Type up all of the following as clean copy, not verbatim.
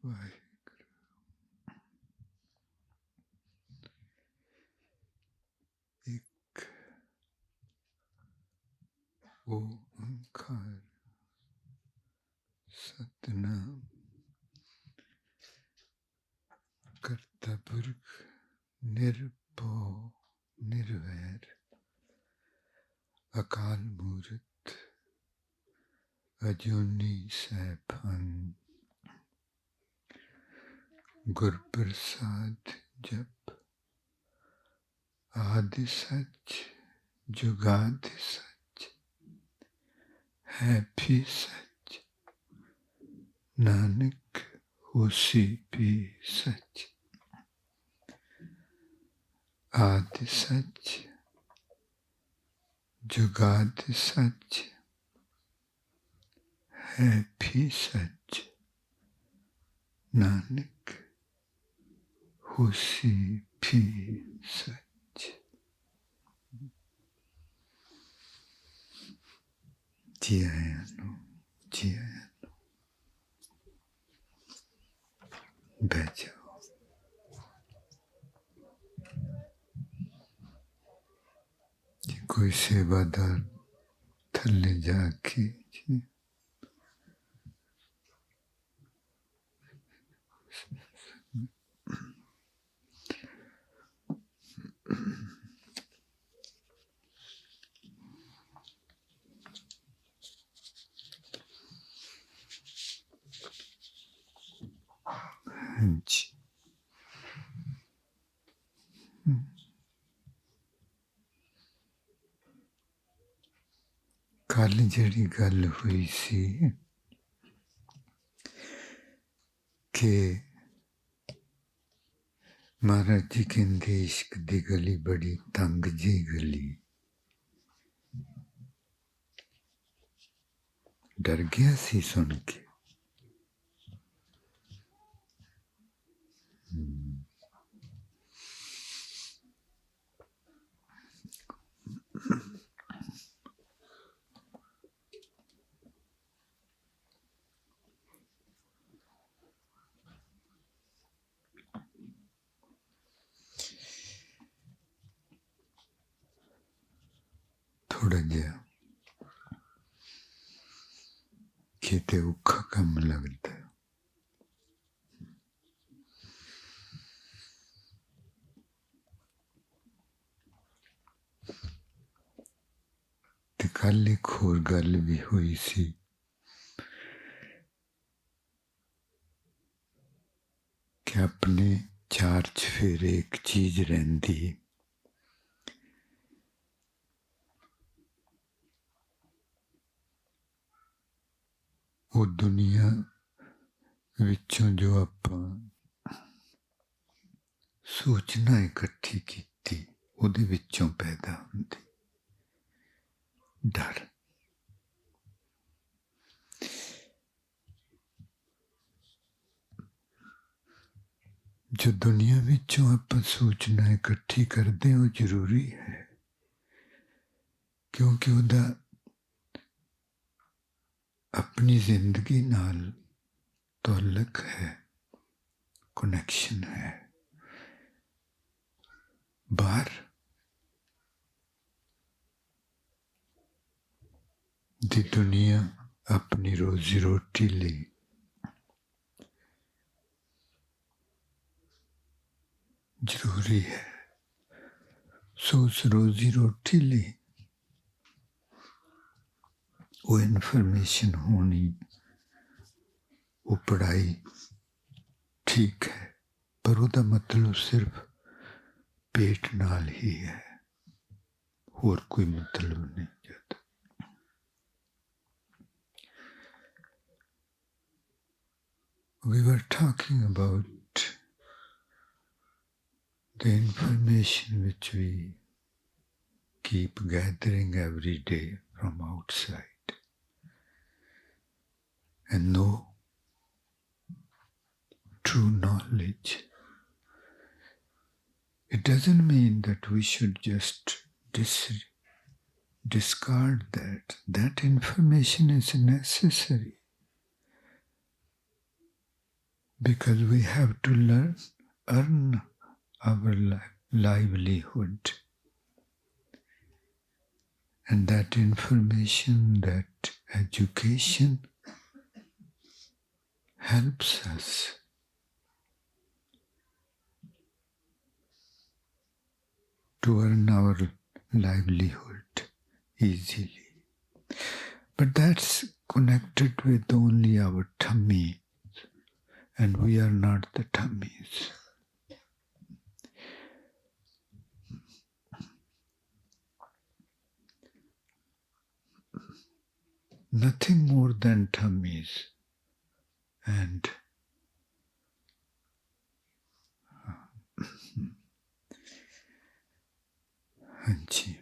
वाहिगुरु। एक ओंकार सतनाम करता पुरख निर्भव निर्वैर अकाल मूरत अजूनी सैभं गुर प्रसाद जप आदि सच जुगादि सच है भी सच नानक होसी भी सच आदि सच जुगादि सच है भी सच नानक होसी भी सच। जी आयानो जी आयानो बैठ जाओ। कोई सेवादार थल्ले जाके जी जी कल जड़ी गल हुई सी कि महाराज जी कहते इश्क दी गली बड़ी तंग जी गली। डर गया सी सुन के। थोड़ा जहा किते औखा कम लगता है। ते कल एक होर गल भी हुई सी कि अपने चार चफेरे एक चीज रहिंदी है, वो दुनिया विचों जो आपां सूचना इकट्ठी कीती उहदे विचों पैदा हुंदी डर। जो दुनिया विचों आपां सूचना इकट्ठी करदे वो जरूरी है, क्योंकि उहदा अपनी जिंदगी नाल ताल्लुक है, कनेक्शन है। बाहर दी दुनिया अपनी रोजी रोटी लई जरूरी है। सो उस रोजी रोटी लई वो इन्फॉर्मेशन होनी, वो पढ़ाई ठीक है, पर उसका मतलब सिर्फ पेट नाल ही है, और कोई मतलब नहीं जाता। We were talking about the information which we keep gathering every day from outside, and no true knowledge. It doesn't mean that we should just discard that. That information is necessary. because we have to earn our livelihood. And that information, that education helps us to earn our livelihood easily. But that's connected with only our tummy, and we are not the tummies. Nothing more than tummies. And ਹਾਂਜੀ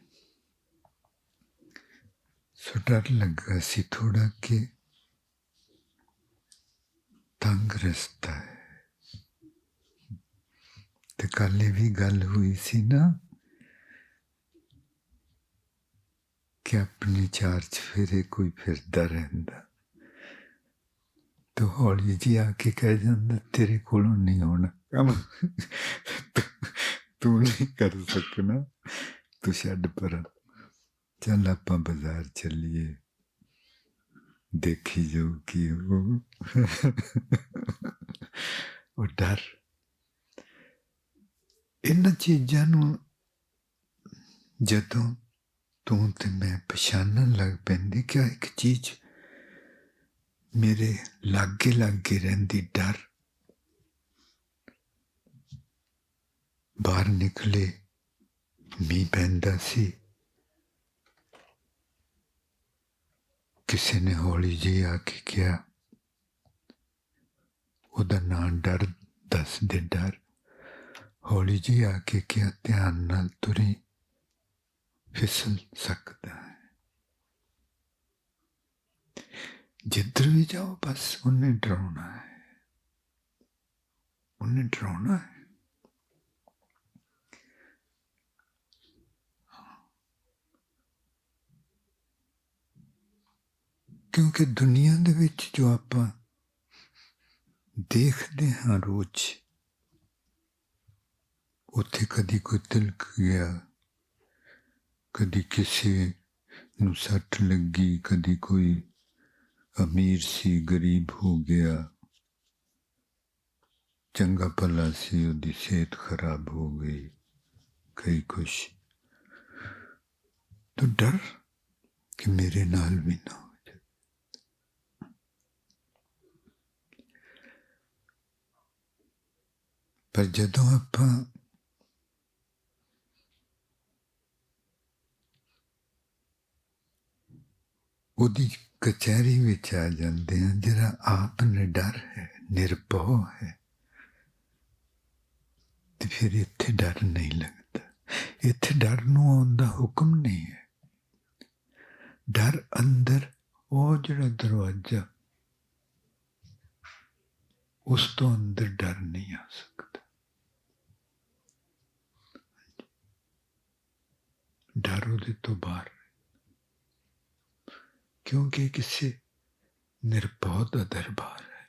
ਸੋ ਡਰ ਲੱਗਾ ਸੀ ਥੋੜਾ ਕਿ ਤੰਗ ਰਸਤਾ ਹੈ ਤੇ ਕੱਲ ਇਹ ਵੀ ਗੱਲ ਹੋਈ ਸੀ ਨਾ ਕਿ ਆਪਣੇ ਚਾਰ ਚਫੇਰੇ ਕੋਈ ਫਿਰਦਾ ਰਹਿੰਦਾ ਤੇ ਹੌਲੀ ਜੀ ਆ ਕੇ ਕਹਿ ਜਾਂਦਾ ਤੇਰੇ ਕੋਲੋਂ ਨਹੀਂ ਹੋਣਾ ਕੰਮ ਤੂੰ ਨਹੀਂ ਕਰ ਸਕਣਾ ਤੂੰ ਛੱਡ ਪਰ ਚੱਲ ਆਪਾਂ ਬਾਜ਼ਾਰ ਚੱਲੀਏ ਦੇਖੀ ਜਾਊ ਕੀ ਹੋ ਉਹ ਡਰ ਇਹਨਾਂ ਚੀਜ਼ਾਂ ਨੂੰ ਜਦੋਂ ਤੂੰ ਤੇ ਮੈਂ ਪਛਾਣਨ ਲੱਗ ਪੈਂਦੇ ਕਿ ਇੱਕ ਚੀਜ਼ ਮੇਰੇ ਲਾਗੇ ਰਹਿੰਦੀ ਡਰ ਬਾਹਰ ਨਿਕਲੇ ਮੀਂਹ ਪੈਂਦਾ ਸੀ ਕਿਸੇ ਨੇ ਹੌਲੀ ਜਿਹੀ ਆ ਕੇ ਕਿਹਾ ਉਹਦਾ ਨਾਂ ਡਰ ਦੱਸਦੇ ਡਰ ਹੌਲੀ ਜਿਹੀ ਆ ਕੇ ਕਿਹਾ ਧਿਆਨ ਨਾਲ ਤੁਰੀ ਫਿਸਲ ਸਕਦਾ ਹੈ ਜਿੱਧਰ ਵੀ ਜਾਓ ਬਸ ਉਹਨੇ ਡਰਾਉਣਾ ਹੈ ਉਹਨੇ ਡਰਾਉਣਾ ਹੈ ਕਿਉਂਕਿ ਦੁਨੀਆ ਦੇ ਵਿੱਚ ਜੋ ਆਪਾਂ ਦੇਖਦੇ ਹਾਂ ਰੋਜ਼ ਉੱਥੇ ਕਦੀ ਕੋਈ ਤਿਲਕ ਗਿਆ ਕਦੀ ਕਿਸੇ ਨੂੰ ਸੱਟ ਲੱਗੀ ਕਦੀ ਕੋਈ ਅਮੀਰ ਸੀ ਗਰੀਬ ਹੋ ਗਿਆ ਚੰਗਾ ਭਲਾ ਸੀ ਉਹਦੀ ਸਿਹਤ ਖਰਾਬ ਹੋ ਗਈ ਕਈ ਕੁਛ ਤਾਂ ਡਰ ਕਿ ਮੇਰੇ ਨਾਲ ਵੀ ਨਾ ਹੋ ਜਾਏ ਪਰ ਜਦੋਂ ਆਪਾਂ ਉਹਦੀ ਕਚਹਿਰੀ ਵਿੱਚ ਆ ਜਾਂਦੇ ਹਾਂ ਜਿਹੜਾ ਆਪ ਨਿਡਰ ਹੈ ਨਿਰਭਉ ਹੈ ਤੇ ਫਿਰ ਇੱਥੇ ਡਰ ਨਹੀਂ ਲੱਗਦਾ ਇੱਥੇ ਡਰ ਨੂੰ ਆਉਣ ਦਾ ਹੁਕਮ ਨਹੀਂ ਹੈ ਡਰ ਅੰਦਰ ਉਹ ਜਿਹੜਾ ਦਰਵਾਜ਼ਾ ਉਸ ਤੋਂ ਅੰਦਰ ਡਰ ਨਹੀਂ ਆ ਸਕਦਾ ਡਰ ਉਹਦੇ ਤੋਂ ਬਾਹਰ क्योंकि किसी निर्भौ का दरबार है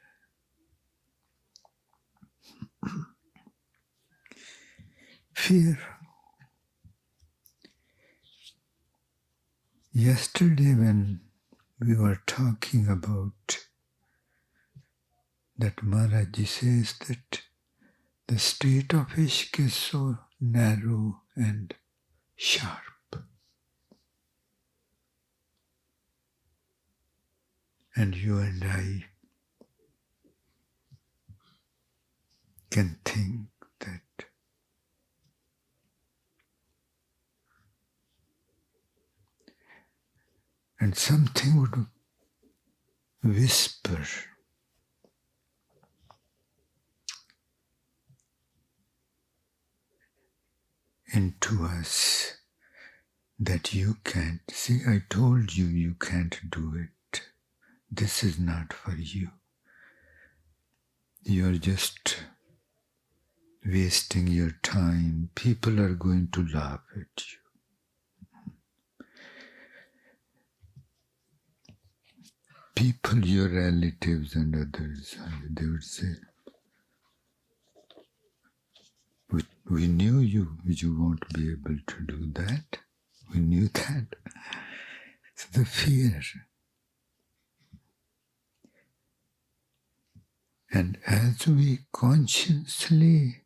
fear yesterday when we were talking about that Maharaj Ji says that the state of Ishq is so narrow and sharp and you and I can think that and something would whisper into us that you can't. See, I told you you can't do it. This is not for you. You're just wasting your time. People are going to laugh at you. People, your relatives and others, they would say, We knew you won't be able to do that. We knew that. So the fear. And as we consciously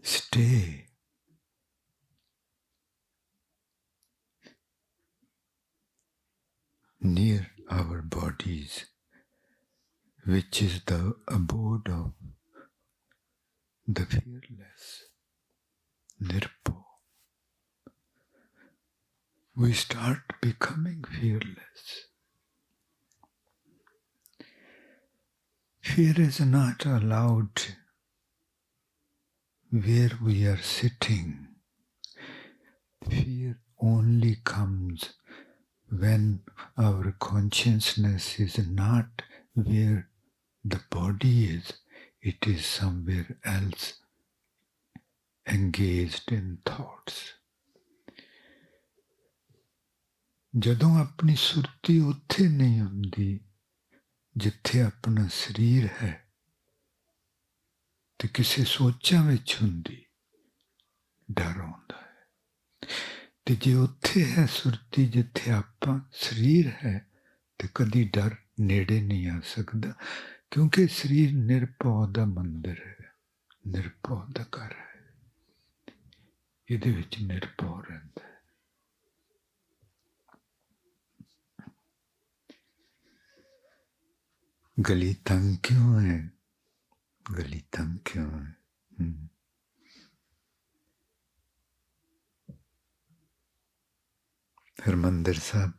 stay near our bodies, which is the abode of the fearless, Nirpo, we start becoming fearless. Fear is not allowed where we are sitting. Fear only comes when our consciousness is not where the body is, it is somewhere else, engaged in thoughts. ਜਦੋਂ ਆਪਣੀ ਸੁਰਤੀ ਉੱਥੇ ਨਹੀਂ ਹੁੰਦੀ ਜਿੱਥੇ ਆਪਣਾ ਸਰੀਰ ਹੈ ਤੇ ਕਿਸੇ ਸੋਚਾਂ ਵਿੱਚ ਹੁੰਦੀ, ਡਰ ਆਉਂਦਾ ਹੈ। ਤੇ ਜੇ ਉੱਥੇ ਹੈ ਸੁਰਤੀ ਜਿੱਥੇ ਆਪਾਂ ਸਰੀਰ ਹੈ ਤੇ ਕਦੀ ਡਰ ਨੇੜੇ ਨਹੀਂ ਆ ਸਕਦਾ, ਕਿਉਂਕਿ ਸਰੀਰ ਨਿਰਭਉ ਦਾ ਮੰਦਰ ਹੈ, ਨਿਰਭਉ ਦਾ ਘਰ ਹੈ, ਇਹਦੇ ਵਿੱਚ ਨਿਰਭਉ ਰਹਿੰਦਾ ਹੈ। गली तंग क्यों है? गली तंग क्यों है? हरमंदिर साहब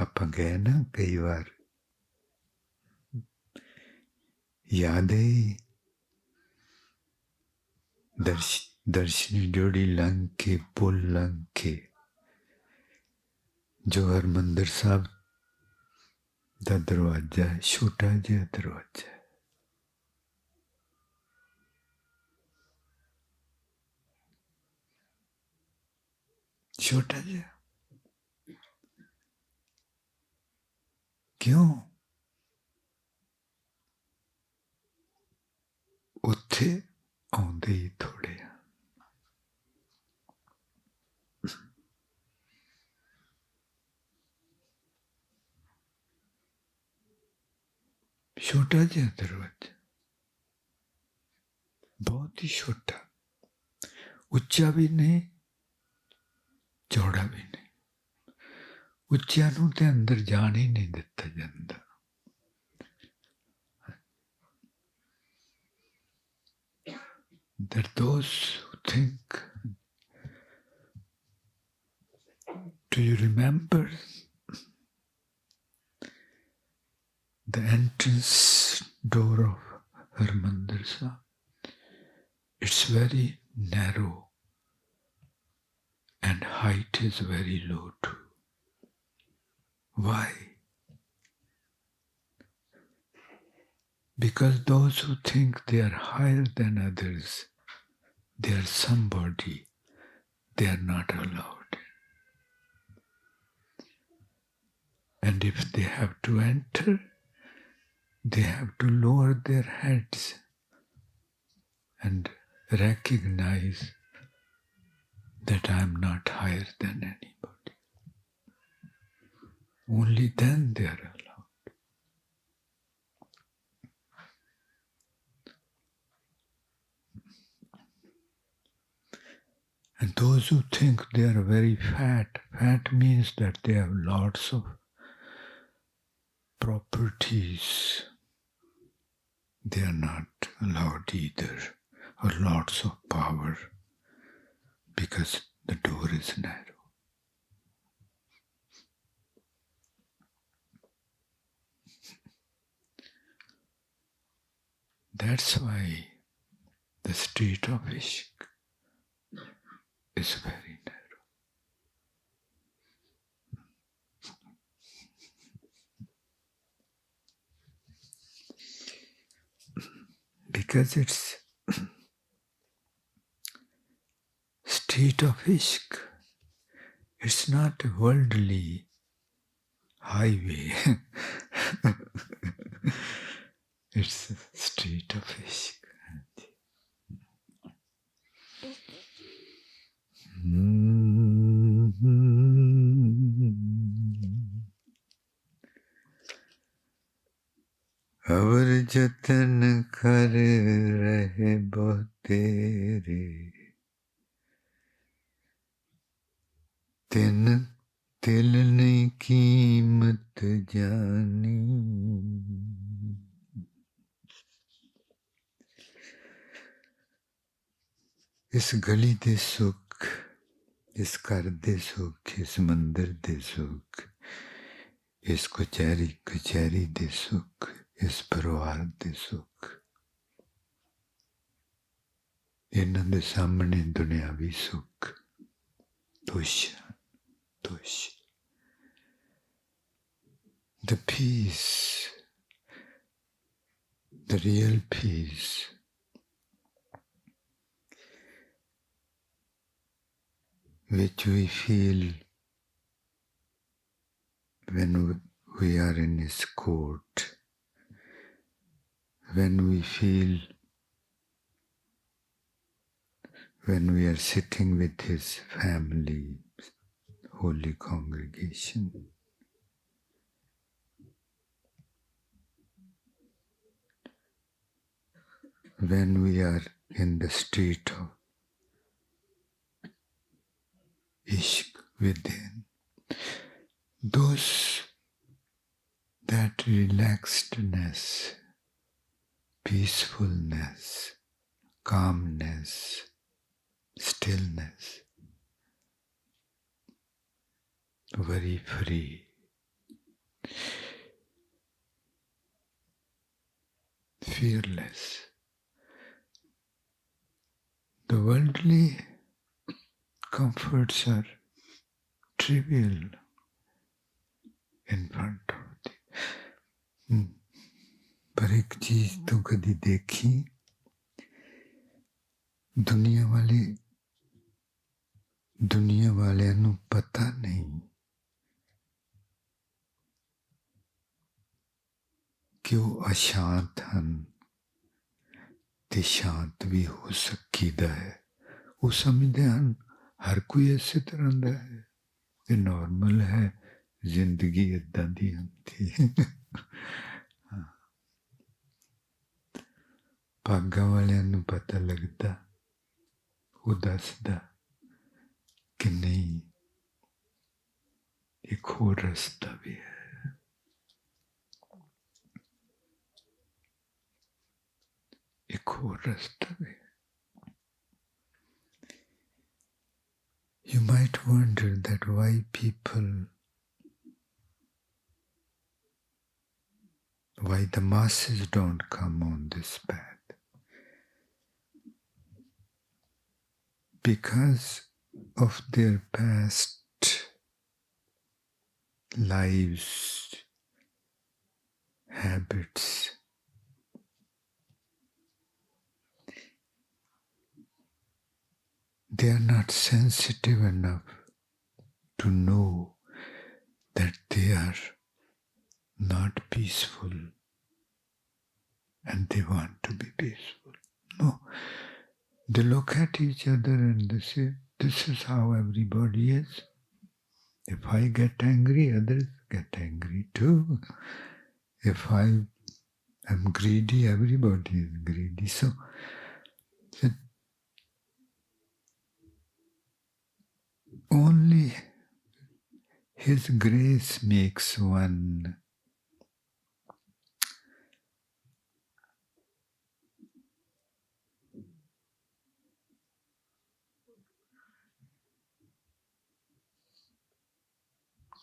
ਆਪਾਂ ਗਏ ਨਾ ਕਈ ਵਾਰ, याद है दर्शनी जोड़ी लंघ के पुल लंघ के जो हरमंदिर साहब ਦਾ ਦਰਵਾਜ਼ਾ ਹੈ, ਛੋਟਾ ਜਿਹਾ ਦਰਵਾਜ਼ਾ ਹੈ, ਛੋਟਾ ਜਿਹਾ। ਕਿਉਂ? ਉੱਥੇ ਆਉਂਦੇ ਹੀ ਥੋੜੇ ਆ। छोटा जिहा दरवाजा, बहुत ही छोटा, उच्चा भी नहीं चौड़ा भी नहीं। उच्चिया नूं ते अंदर जान ही नहीं दिता जाता। That those who think, do you remember the entrance door of Harmandir Sahib? It's very narrow and height is very low too. Why? Because those who think they are higher than others, they are somebody, they are not allowed. And if they have to enter, they have to lower their heads and recognize that I am not higher than anybody. Only then they are allowed. And those who think they are very fat, fat means that they have lots of properties. They are not allowed either, or lots of power, because the door is narrow. That's why the street of Ishq is very narrow. Because it's street of Ishq. It's not a worldly highway. It's a street street of Ishq. अवर जतन कर रहे बहुत तेरे तिन तिल ने कीमत जानी इस गली दे सुख इस घर दे सुख इस मंदिर दे सुख इस कचहरी दे सुख इस परिवार दे सुख इन्हां दे सामने दुनियावी सुख तुष the peace, the real peace which we feel when we are in his court, when we feel when we are sitting with his family, holy congregation. When we are in the street of Ishq within, that relaxedness, peacefulness, calmness, stillness, very free. Fearless. The worldly comforts are trivial in front of the पर एक चीज तो कदी देखी दुनिया वालियां नू पता नहीं कि वो अशांत हन ते शांत भी हो सकीदा है वो समझते हैं हर कोई इस तरह का है ये नॉर्मल है जिंदगी इदां दी होंदी भागा वालियां नू पता लगता वो दसदा कि नहीं एक होर रास्ता भी है एक होर रास्ता भी है You might wonder that why the masses don't come on this path. Because of their past lives, habits, they are not sensitive enough to know that they are not peaceful and they want to be peaceful. No, they look at each other and they say, this is how everybody is. If I get angry, others get angry too. If I am greedy, everybody is greedy. So only His grace makes one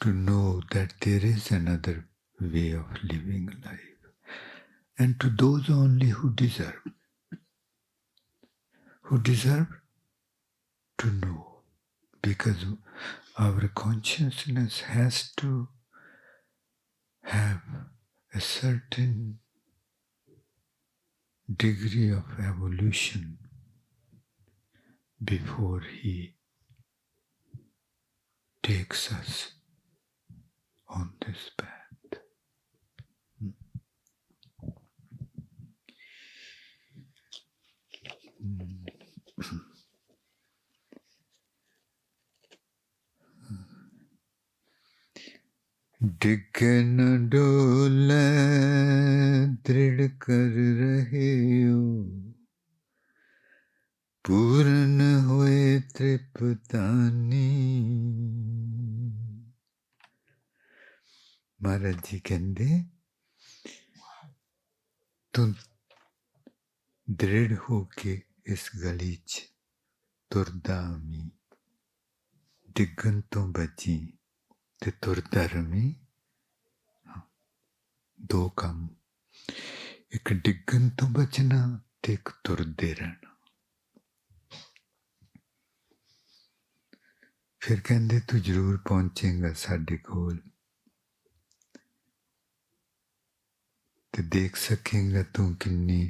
to know that there is another way of living life. And to those only who deserve to know. Because our consciousness has to have a certain degree of evolution before he takes us on this path. डिग न डोले दृढ़ कर रहे हो, पूर्ण होए तृप्तानी। महाराज जी कहते तू दृढ़ होके इस गली च तुरदा मी, डिगन तो बची ते तुरदा रमी। दो काम, एक डिगन तो बचना ते एक तुरदे रहना। फिर कहते तू जरूर पहुंचेगा साडे कोल ते देख सकेगा तू किन्नी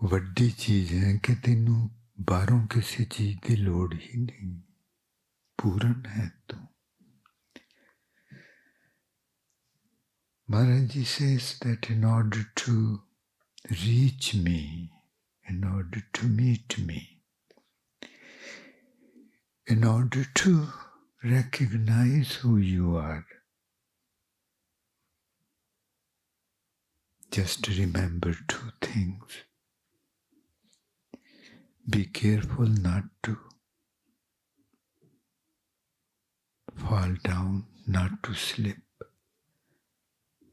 वड्डी चीज है कि तेनू बाहरों किसी चीज की लोड़ ही नहीं, पूर्ण है तू। Maharaj ji says that in order to reach me, in order to meet me, in order to recognize who you are, just remember two things. Be careful not to fall down, not to slip.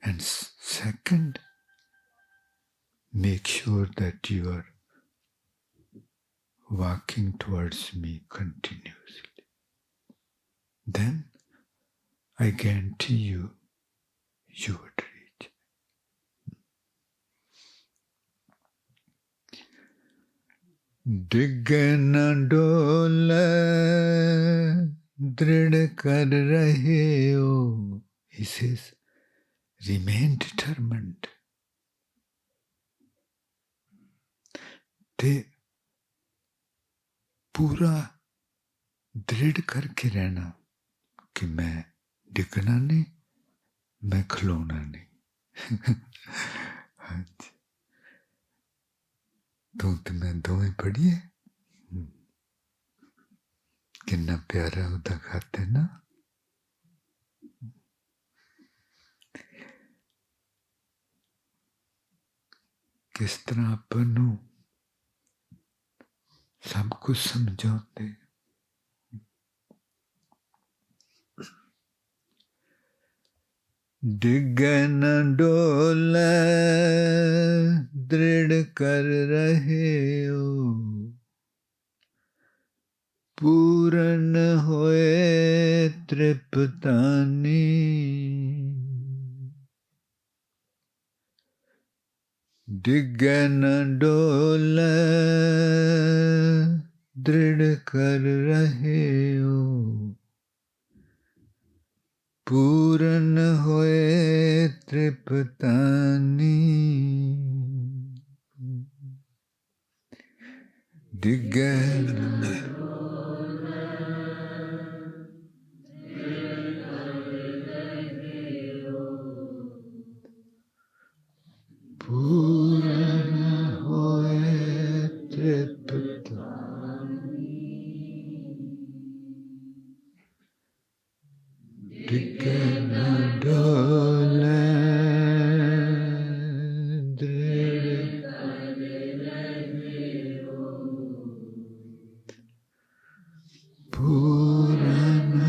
And second, make sure that you are walking towards me continuously. Then I guarantee you, you would reach. डिग न डोले दृढ़ कर रहे हो. He says, remain determined. ते पूरा दृढ़ करके रहना कि मैं डिगना नहीं, मैं खलोना नहीं. हाँ जी, तू तो मैं दोवें पढ़िए. कितना प्यारा उदा खाते ना. किस तरह अपन नू सब कुछ समझाते. डिग न डोले दृढ़ कर रहे हो, पूर्ण होए तृप्तानी. डिग न डोले दृढ़ कर रहे हो, पूर्ण होए तृप्तानी. डिग पूर्ण होए तृप्तानी. डिग न डोले दृढ़ पूर्ण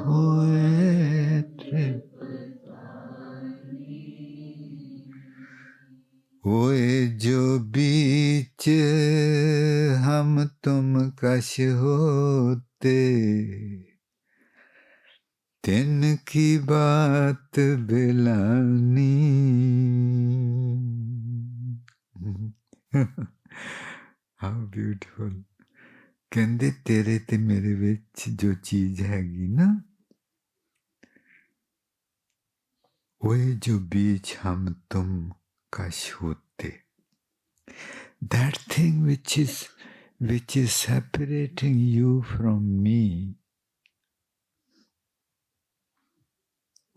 होए तृप्तानी. होए जो बीच हम तुम कश होते, तिनकी बात बिलानी. How beautiful. कहते तेरे ते मेरे विच जो चीज हैगी ना, ओए जो बीच हम तुम कश होते. That thing which is separating you from me,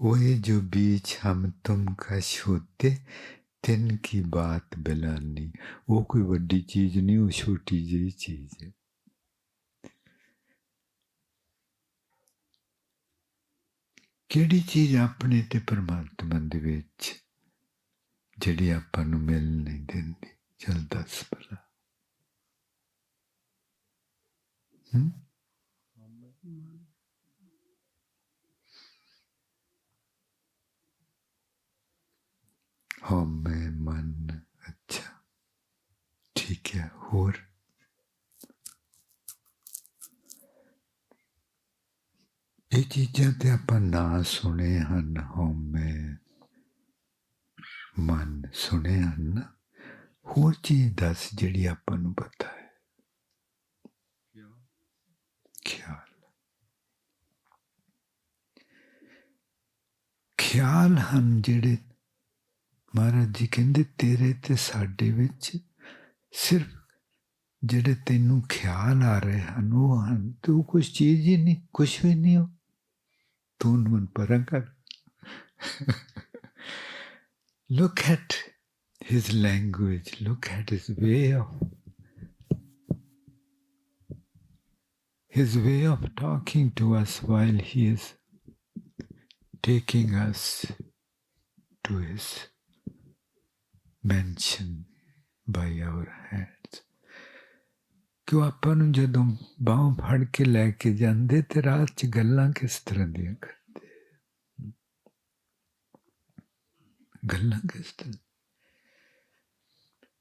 ओए जो बीच हम तुम कश होते, तिनकी बात बिलानी. वो कोई बड़ी चीज नहीं, वो छोटी जी चीज है. ਕਿਹੜੀ ਚੀਜ਼ ਆਪਣੇ ਤੇ ਪਰਮਾਤਮਾ ਦੇ ਵਿੱਚ ਜਿਹੜੀ ਆਪਾਂ ਨੂੰ ਮਿਲ ਨਹੀਂ ਦਿੰਦੀ? ਚੱਲ ਦੱਸ ਭਲਾ। ਹਉਮੈ ਮਨ। ਅੱਛਾ ਠੀਕ ਹੈ। ਹੋਰ ਇਹ ਚੀਜ਼ਾਂ ਤੇ ਆਪਾਂ ਨਾਂ ਸੁਣੇ ਹਨ, ਹਉਮੈ ਮਨ ਸੁਣੇ ਹਨ ਨਾ। ਹੋਰ ਚੀਜ਼ ਦੱਸ ਜਿਹੜੀ ਆਪਾਂ ਨੂੰ ਪਤਾ ਹੈ। ਖਿਆਲ। ਖਿਆਲ ਹਨ ਜਿਹੜੇ ਮਹਾਰਾਜ ਜੀ ਕਹਿੰਦੇ ਤੇਰੇ ਤੇ ਸਾਡੇ ਵਿੱਚ ਸਿਰਫ ਜਿਹੜੇ ਤੈਨੂੰ ਖਿਆਲ ਆ ਰਹੇ ਹਨ ਉਹ ਹਨ, ਤੇ ਉਹ ਕੁਛ ਚੀਜ਼ ਹੀ ਨਹੀਂ, ਕੁਛ ਵੀ ਨਹੀਂ। ਹੋ ਤੂੰ ਮਨ ਪਰਾਂ ਕਰ। Look at his language, look at his way of talking to us while he is taking us to his mansion by our hands. ਕਿ ਉਹ ਆਪਾਂ ਨੂੰ ਜਦੋਂ ਬਾਂਹ ਫੜ ਕੇ ਲੈ ਕੇ ਜਾਂਦੇ ਤੇ ਰਾਤ 'ਚ ਗੱਲਾਂ ਕਿਸ ਤਰ੍ਹਾਂ ਦੀਆਂ ਕਰਦੇ, ਗੱਲਾਂ ਕਿਸ ਤਰ੍ਹਾਂ।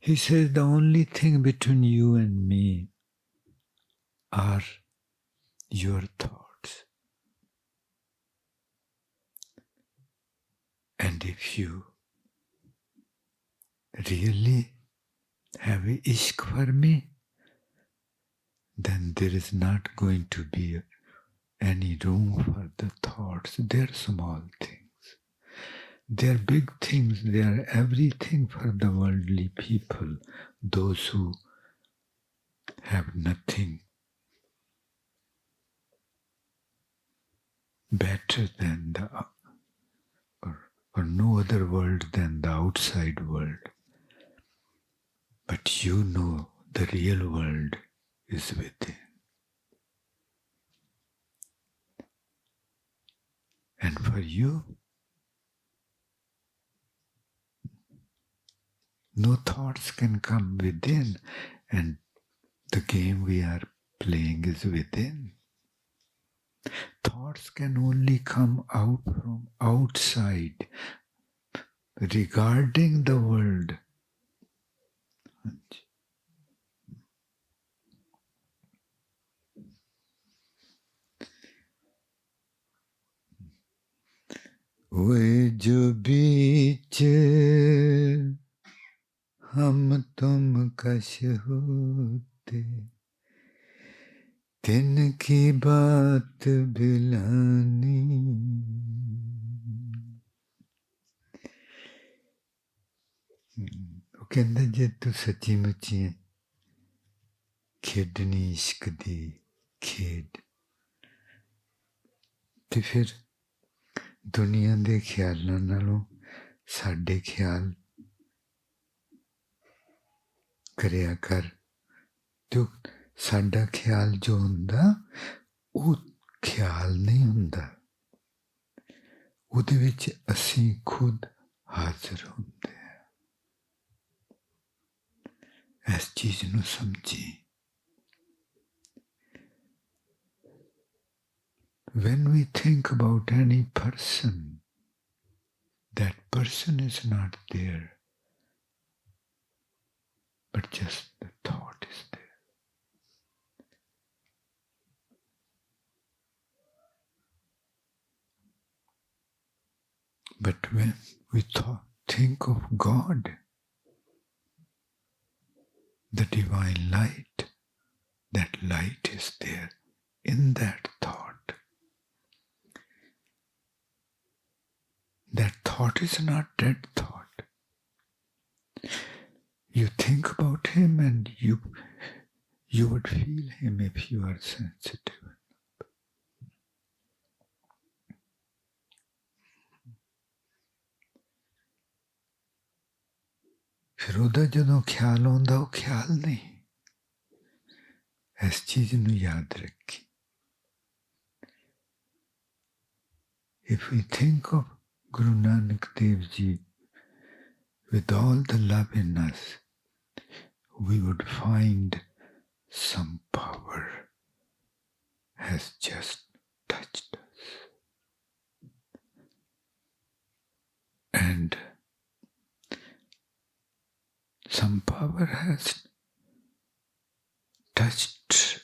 He says the only thing between you and me are your thoughts. And if you really have a ishq for me, then there is not going to be any room for the thoughts. They're small things. They're big things. They're everything for the worldly people, those who have nothing better than the, or no other world than the outside world. But you know the real world is within. And for you, no thoughts can come within, and the game we are playing is within. Thoughts can only come out from outside, regarding the world. वे जो बीच हम तुम कश होते, तिनकी बात बिलानी। वो कहंदा जे तू सच्ची मुच्ची खेडनी इश्क दी खेड, ते फिर दुनिया दे ख्यालां नालों साडे ख्याल करिया कर। तो साडा ख्याल जो हुंदा वो ख्याल नहीं हुंदा, उहदे विच असीं खुद हाजिर हुंदे हैं। इस चीज नूं समझी। When we think about any person, that person is not there, but just the thought is there. But when we think of God, the divine light, that light is there in that thought. That thought is not dead thought. You think about him and you would feel him if you are sensitive. फिर ਉਹਦਾ ਜਦੋਂ ख्याल ਆਉਂਦਾ ਉਹ ख्याल नहीं। इस चीज ਨੂੰ याद रखी। If we think of Guru Nanak Dev Ji with all the love in us, we would find some power has just touched us. And some power has touched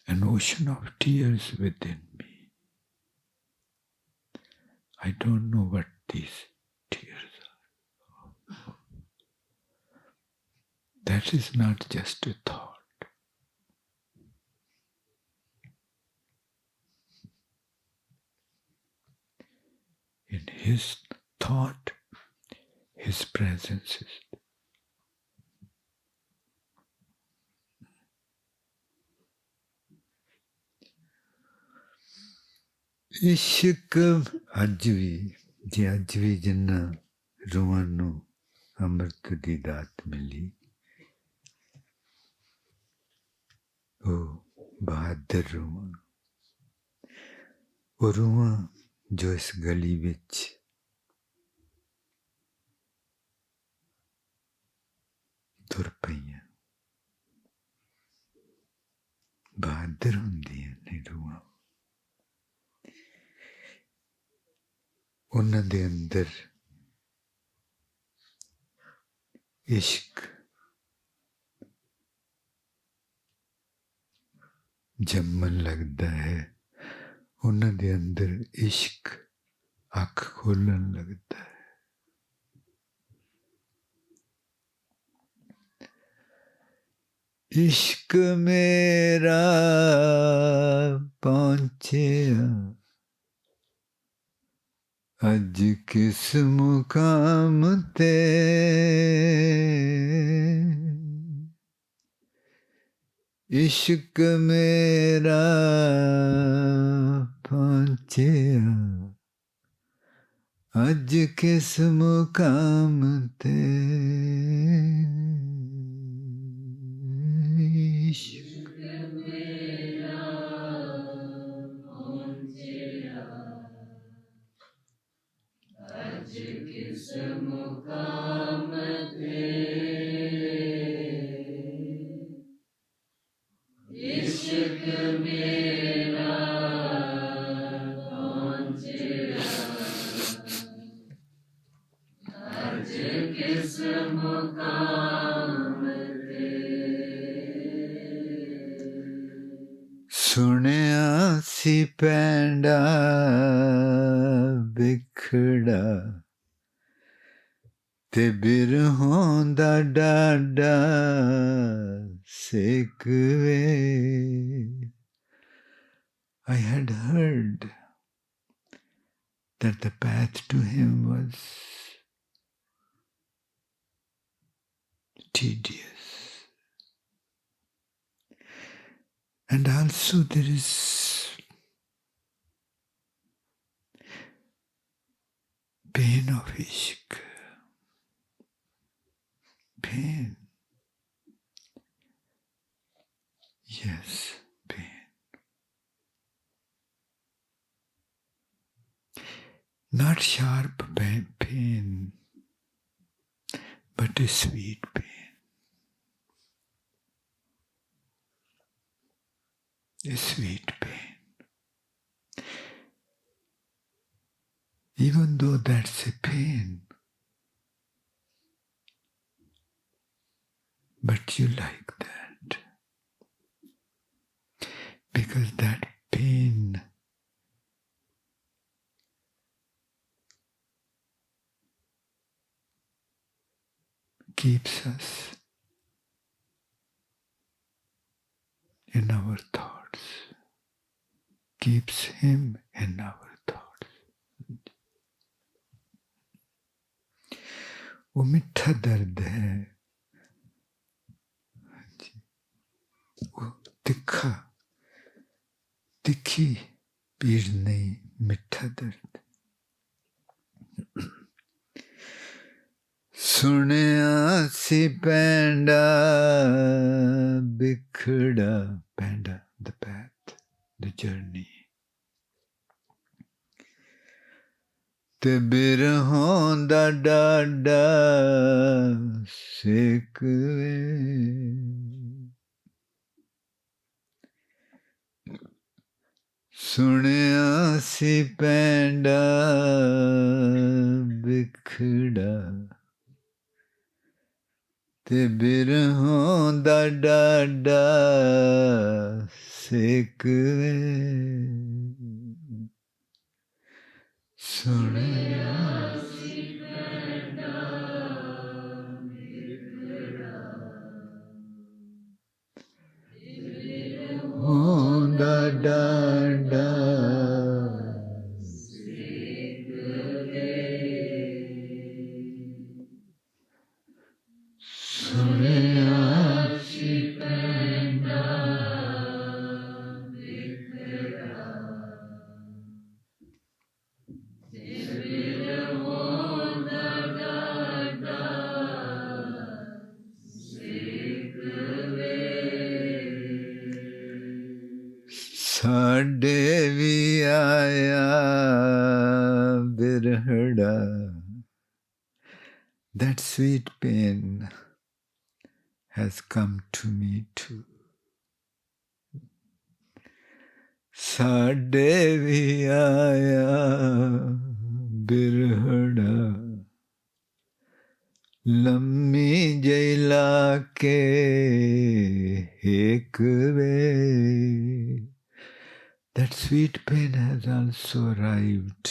an ocean of tears within me. I don't know what these tears are. That is not just a thought. In his thought, his presence is. इश्क अज भी जिन्ना रूहां नू अमृत दी दात मिली ओ बहादुर रूहां जो इस गली विच तुर पईयां बहादुर हुंदियां ने रूहां उन्हां दे अंदर इश्क जम्मन लगता है उन्हां दे अंदर इश्क अख खोलन लगता है इश्क मेरा पहुंचे अज किस मुकाम ते इश्क मेरा पहुंचे अज किस मुकाम ते इश्क मेरा पहुंचे अज किस मुकाम ते इश्क मेरा पहुंचे अज किस मुकाम ते सुनिया सी पैंडा बिखड़ा ते बिरहों दा डाडा सेकवे I had heard that the path to him was tedious. And also there is pain of ishq. Pain. Yes, pain. Not sharp pain, but a sweet pain. A sweet pain. Even though that's a pain, but you like that. Because that pain keeps us in our thoughts, keeps him in our thoughts. वो मिठा दर्द है, वो तिखी पीड़ नहीं, मिठा दर्द। सुनिया सी पैंडा बिखड़ा, पैंडा, the path, the journey. ਤੇ ਬਿਰਹੋਂ ਦਾ ਡਾਡਾ ਸਿੱਕਵੇ ਸੁਣਿਆ ਸੀ ਪੈਂਡਾ ਵਿਖੜਾ ਤੇ ਬਿਰਹੋਂ ਦਾ ਡਾਡਾ ਸਿੱਕਵੇ ਸੁਣਿਆ ਸੀ ਪੈਂਡਾ ਵਿਖੜਾ ਤੇ ਬਿਰਹੋਂ ਦਾ ਡਾਡਾ ਸੁਣਿਆ ਸੀ ਪੈਂਡਾ ਵਿਖੜਾ ਤੇ ਬਿਰਹੋਂ ਦਾ ਡਾਡਾ ਸਿੱਕਵੇ ਸਾਡੇ ਵੀ ਆਇਆ ਬਿਰਹੜਾ That sweet pain has come to me too. ਸਾਡੇ ਵੀ ਆਇਆ ਬਿਰਹੜਾ ਲੰਮੀ ਜਿਹੀ ਲਾ ਕੇ ਇੱਕ ਵੇ That sweet pain has also arrived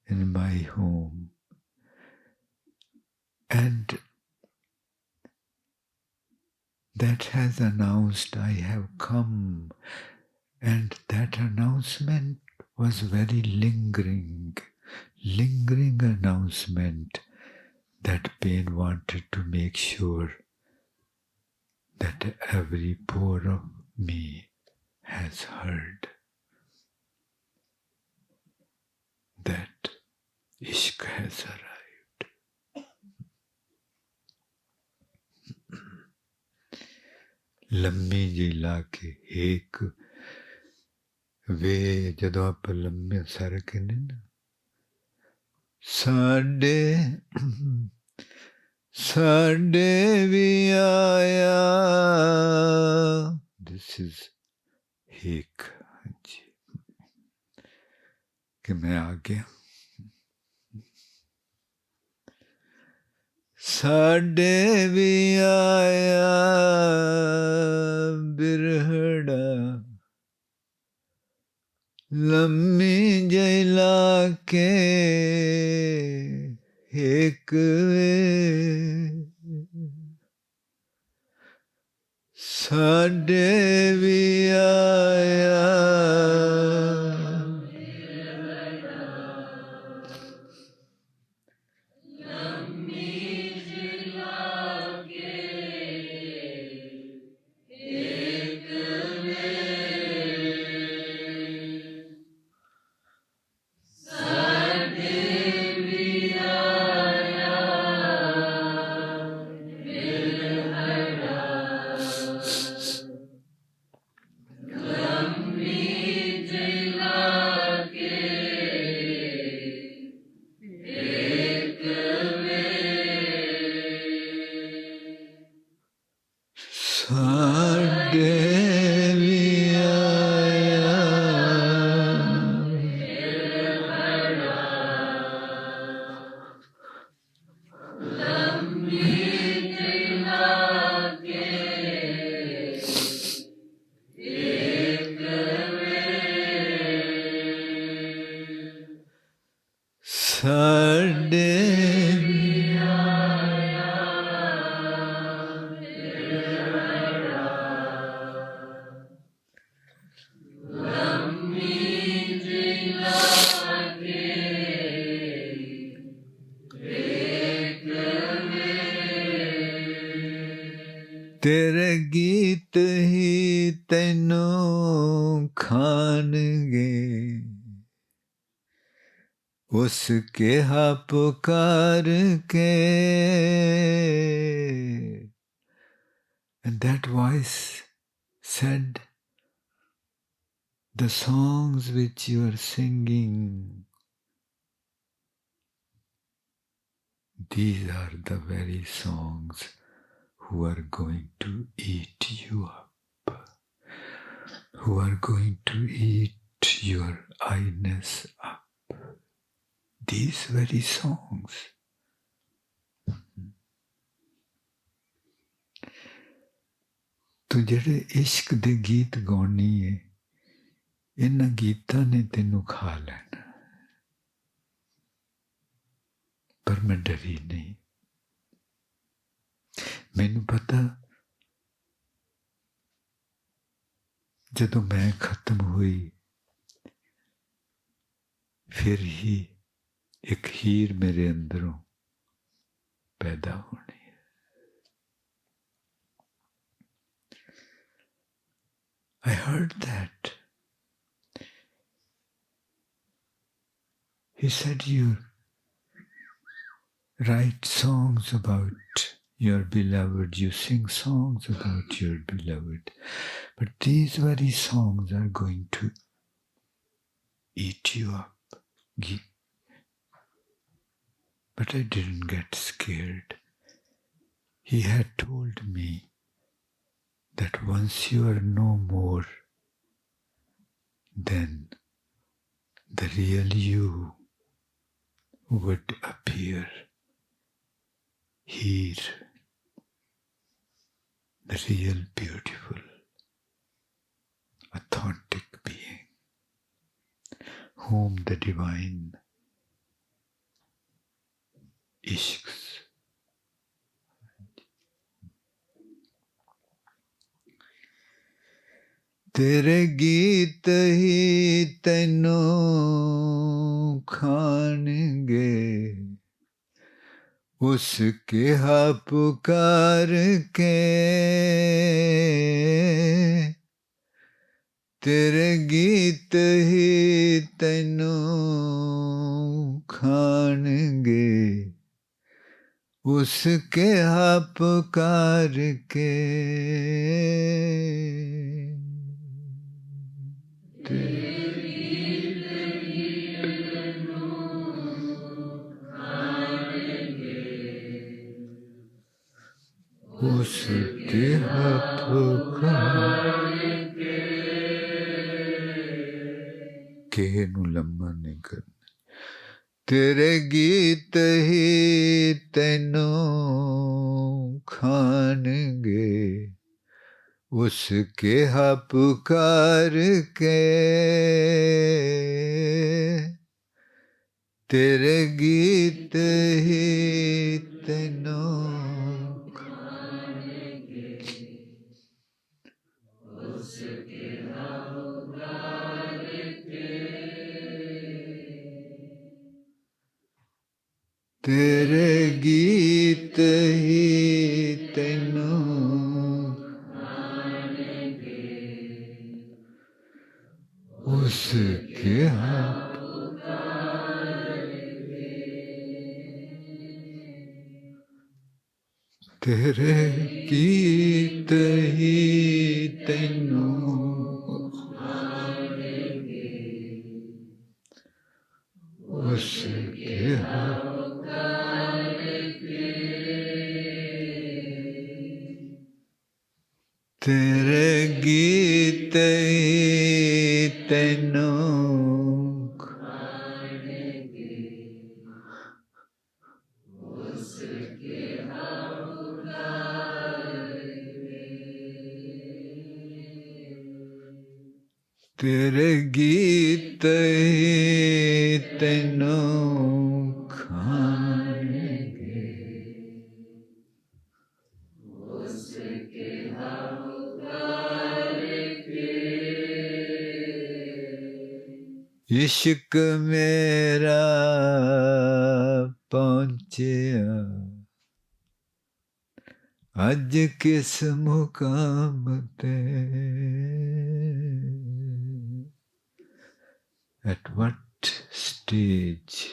in my home. And that has announced I have come. And that announcement was very lingering announcement. That pain wanted to make sure that every pore of me has heard that Ishq has arrived. ਲੰਮੀ ਜਿਹੀ ਲਾ ਕੇ ਇੱਕ ਵੇ ਜਦੋਂ ਆਪਾਂ ਲੰਮੇ sir ਕਹਿੰਦੇ ਨਾ ਸਾਡੇ ਵੀ ਆਇਆ This is ਇੱਕ ਹਾਂਜੀ ਕਿ ਮੈਂ ਆ ਗਿਆ ਸਾਡੇ ਵੀ ਆਇਆ ਬਿਰਹੜਾ ਲੰਮੀ ਜਿਹੀ ਲਾ ਕੇ ਇੱਕ ਵੇ ਸਾਡੇ ਵੀ ਆਇਆ ਤੇਰੇ ਗੀਤ ਹੀ ਤੈਨੂੰ ਖਾਣਗੇ ਉਸ ਕਿਹਾ ਪੁਕਾਰ ਕੇ And that voice said, the songs which you are singing these are the very songs who are going to eat you up, who are going to eat your I-ness up. These very songs. ਤੂੰ ਜਿਹੜੇ ਇਸ਼ਕ ਦੇ ਗੀਤ ਗਾਉਣੀ ਏ ਇਹਨਾਂ ਗੀਤਾਂ ਨੇ ਤੈਨੂੰ ਖਾ ਲੈਣਾ ਪਰ ਮੈਂ ਡਰੀ ਨਹੀਂ ਮੈਨੂੰ ਪਤਾ ਜਦੋਂ ਮੈਂ ਖਤਮ ਹੋਈ ਫਿਰ ਹੀ ਇੱਕ ਹੀਰ ਮੇਰੇ ਅੰਦਰੋਂ ਪੈਦਾ ਹੋਣੀ ਹੈ I heard that. He said you write songs about your beloved, you sing songs about your beloved, but these very songs are going to eat you up. But I didn't get scared. He had told me that once you are no more, then the real you would appear here, the real beautiful, authentic being, whom the divine ishqs तेरे गीत ही तैनू खानगे उसके हा पुकार के तेरे गीत ही तैनू खानगे उसके हा पुकार के उसके के नू लम्मा नहीं करना तेरे गीत ही तैनू खानगे उसके हा पुकार के तेरे गीत ही तैनू तेरे गीत ही तैनू उसके हाथ तेरे गीत ही तैनू उसके हाथ तेरे गीत ही तैनू तेरे गीत ही तैनू खानगे इश्क मेरा पहुंचिया अज किस मुकाम ते at what stage,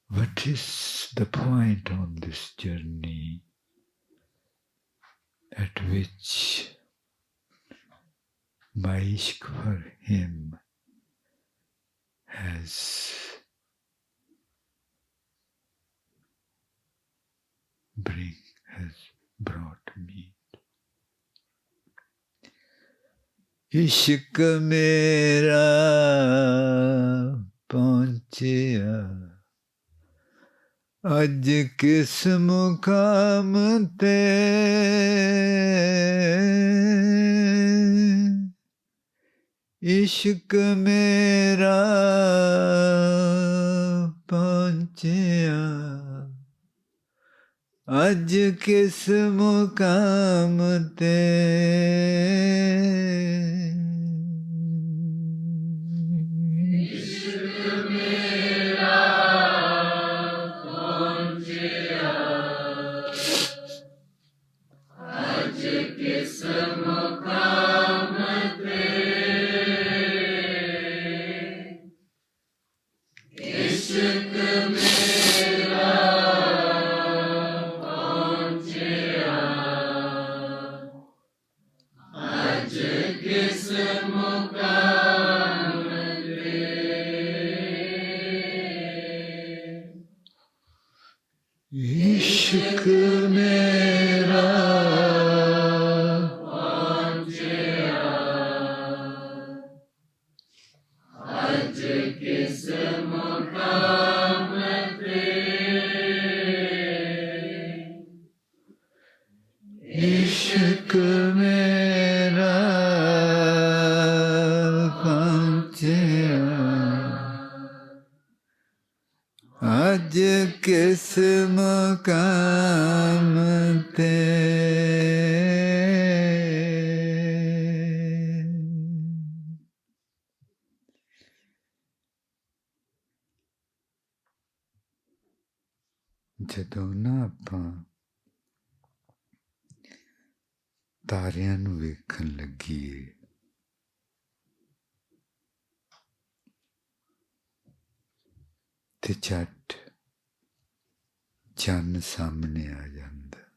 what is the point on this journey at which my ishq for him has has brought me. इश्क मेरा पहुँचिया अज किस मुकाम ते, इश्क मेरा पहुँचिया अज किस मुकाम ते, इश्क मेरा पहुँचिया अज किस मुकाम ते, इश्क मेरा पहुँचिया अज किस मुकाम ते। ਜਦੋਂ ਨਾ ਆਪਾਂ ਤਾਰਿਆਂ ਨੂੰ ਵੇਖਣ ਲੱਗੀਏ ਤੇ ਝੱਟ ਚੰਨ ਸਾਹਮਣੇ ਆ ਜਾਂਦਾ।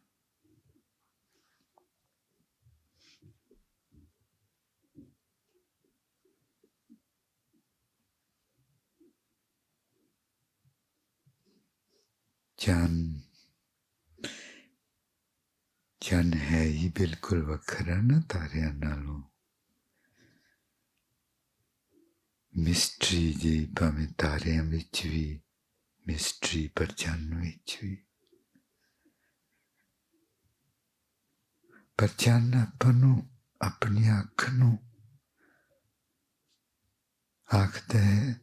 ਚੰਨ ਹੈ ਹੀ ਬਿਲਕੁਲ ਵੱਖਰਾ ਨਾ ਤਾਰਿਆਂ ਨਾਲੋਂ। ਮਿਸਟਰੀ ਜੀ ਭਾਵੇਂ ਤਾਰਿਆਂ ਵਿੱਚ ਵੀ ਮਿਸਟਰੀ, ਪਰ ਚੰਨ ਵਿੱਚ ਵੀ। ਪਰ ਚੰਨ ਆਪਾਂ ਨੂੰ ਆਪਣੀ ਅੱਖ ਨੂੰ ਆਖਦਾ ਹੈ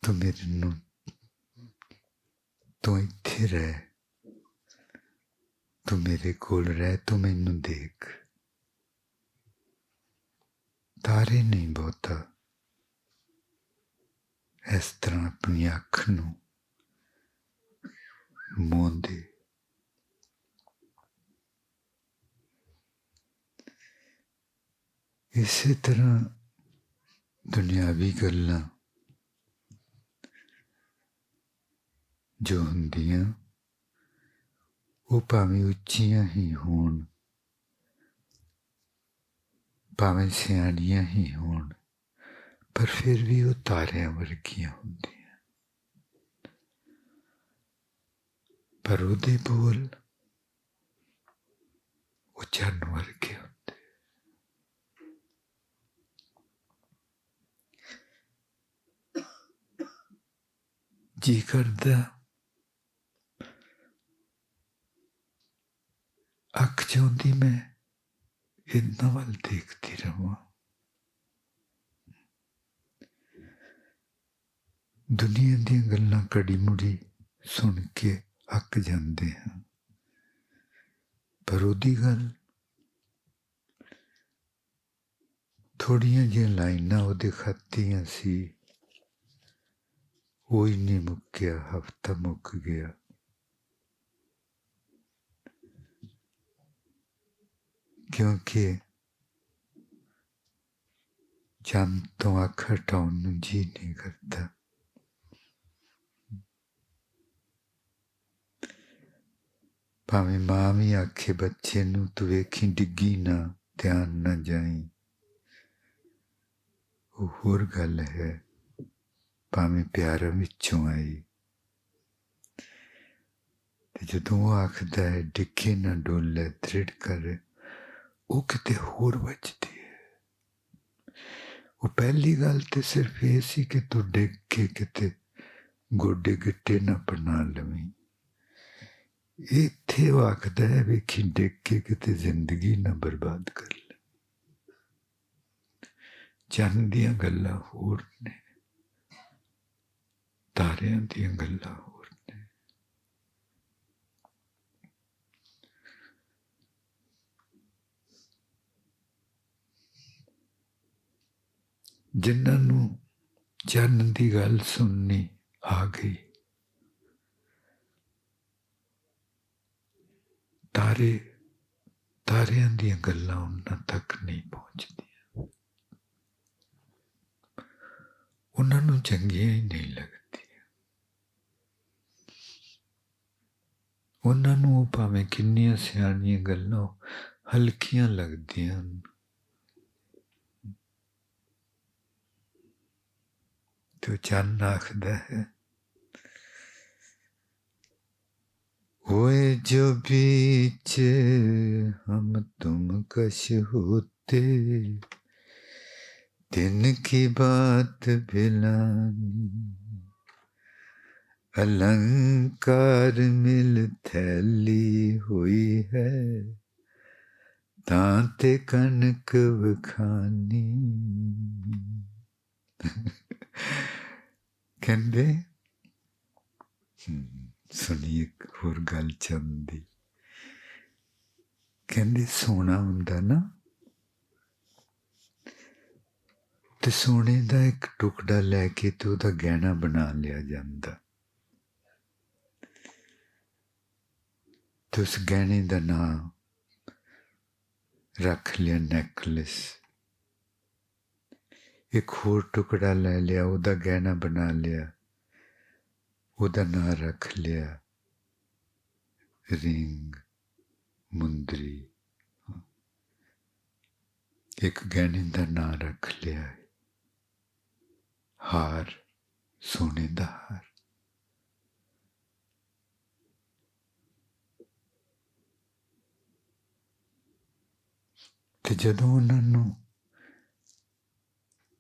ਤੂੰ ਮੇਰੇ ਨੂੰ, ਤੂੰ ਇੱਥੇ ਰਹਿ, ਤੂੰ ਮੇਰੇ ਕੋਲ ਰਹਿ, ਤੂੰ ਮੈਨੂੰ ਦੇਖ। ਤਾਰੇ ਨਹੀਂ ਬਹੁਤਾ ਇਸ ਤਰ੍ਹਾਂ ਆਪਣੀ ਅੱਖ ਨੂੰ ਮੋਹਦੇ। ਇਸੇ ਤਰ੍ਹਾਂ ਦੁਨਿਆਵੀ ਗੱਲਾਂ ਜੋ ਹੁੰਦੀਆਂ ਉਹ ਭਾਵੇਂ ਉੱਚੀਆਂ ਹੀ ਹੋਣ, ਭਾਵੇਂ ਸਿਆਣੀਆਂ ਹੀ ਹੋਣ, ਪਰ ਫਿਰ ਵੀ ਉਹ ਤਾਰਿਆਂ ਵਰਗੀਆਂ ਹੁੰਦੀਆਂ। ਪਰ ਉਹਦੇ ਬੋਲ ਉਹ ਚੰਨ ਵਰਗੇ ਹੁੰਦੇ। ਜੀ ਕਰਦਾ ਅੱਖ ਚਾਹੁੰਦੀ ਮੈਂ ਇਹਨਾਂ ਵੱਲ ਦੇਖਦੀ ਰਵਾਂ। ਦੁਨੀਆ ਦੀਆਂ ਗੱਲਾਂ ਘੜੀ ਮੁੜੀ ਸੁਣ ਕੇ ਅੱਕ ਜਾਂਦੇ ਹਾਂ, ਪਰ ਉਹਦੀ ਗੱਲ ਥੋੜ੍ਹੀਆਂ ਜਿਹੀਆਂ ਲਾਈਨਾਂ ਉਹਦੇ ਖੱਤ ਦੀਆਂ ਸੀ, ਉਹ ਹੀ ਨਹੀਂ ਮੁੱਕਿਆ, ਹਫ਼ਤਾ ਮੁੱਕ ਗਿਆ। ਕਿਉਂਕਿ ਚੰਦ ਤੋਂ ਅੱਖ ਹਟਾਉਣ ਨੂੰ ਜੀ ਨਹੀਂ ਕਰਦਾ। ਭਾਵੇਂ ਮਾਂ ਵੀ ਆਖੇ ਬੱਚੇ ਨੂੰ ਤੂੰ ਵੇਖੀ ਡਿੱਗੀ ਨਾ, ਧਿਆਨ ਨਾ ਜਾਈ, ਉਹ ਹੋਰ ਗੱਲ ਹੈ। ਭਾਵੇਂ ਪਿਆਰਾਂ ਵਿੱਚੋਂ ਆਈ, ਜਦੋਂ ਉਹ ਆਖਦਾ ਹੈ ਡਿੱਗੇ ਨਾ ਡੋਲੇ ਦ੍ਰਿੜ ਕਰ, ਉਹ ਕਿਤੇ ਹੋਰ ਵੱਜਦੀ ਹੈ। ਉਹ ਪਹਿਲੀ ਗੱਲ ਤੇ ਸਿਰਫ ਇਹ ਸੀ ਕਿ ਤੂੰ ਡਿੱਗ ਕੇ ਕਿਤੇ ਗੋਡੇ ਗਿੱਟੇ ਨਾ ਬਣਾ ਲਵੀਂ। ਇੱਥੇ ਉਹ ਆਖਦਾ ਹੈ ਵੇਖੀ ਡਿੱਗ ਕੇ ਕਿਤੇ ਜ਼ਿੰਦਗੀ ਨਾ ਬਰਬਾਦ ਕਰ ਲੈ। ਚੰਨ ਦੀਆਂ ਗੱਲਾਂ ਹੋਰ ਨੇ, ਤਾਰਿਆਂ ਦੀਆਂ ਗੱਲਾਂ ਹੋਰ ਨੇ। ਜਿਨ੍ਹਾਂ ਨੂੰ ਚੰਨ ਦੀ ਗੱਲ ਸੁਣਨੀ ਆ ਗਈ, ਤਾਰਿਆਂ ਦੀਆਂ ਗੱਲਾਂ ਉਹਨਾਂ ਤੱਕ ਨਹੀਂ ਪਹੁੰਚਦੀਆਂ, ਉਹਨਾਂ ਨੂੰ ਚੰਗੀਆਂ ਹੀ ਨਹੀਂ ਲੱਗਦੀਆਂ। ਉਹਨਾਂ ਨੂੰ ਉਹ ਭਾਵੇਂ ਕਿੰਨੀਆਂ ਸਿਆਣੀਆਂ ਗੱਲਾਂ ਹਲਕੀਆਂ ਲੱਗਦੀਆਂ ਹਨ। ਤੇ ਚੰਨ ਆਖਦਾ ਹੈ होए जो बीच हम तुम कश होते, दिन की बात भिलानी, अलंकार मिल थैली हुई है, तांते कनक वखानी। कहते सुनिए एक होर गल चंदी, कहते सोना हुंदा ना ते सोने दा एक टुकड़ा लैके ते उहदा गहना बना लिया जांदा, ते उस गहने दा नाम रख लिया नेकलेस। एक होर टुकड़ा ले लिया, उहदा गहना बना लिया, उहदा नाम रख लिया रिंग, मुंदरी। एक गहने का नाम रख लिया हार, सोने का हार। ते जदों उन्होंने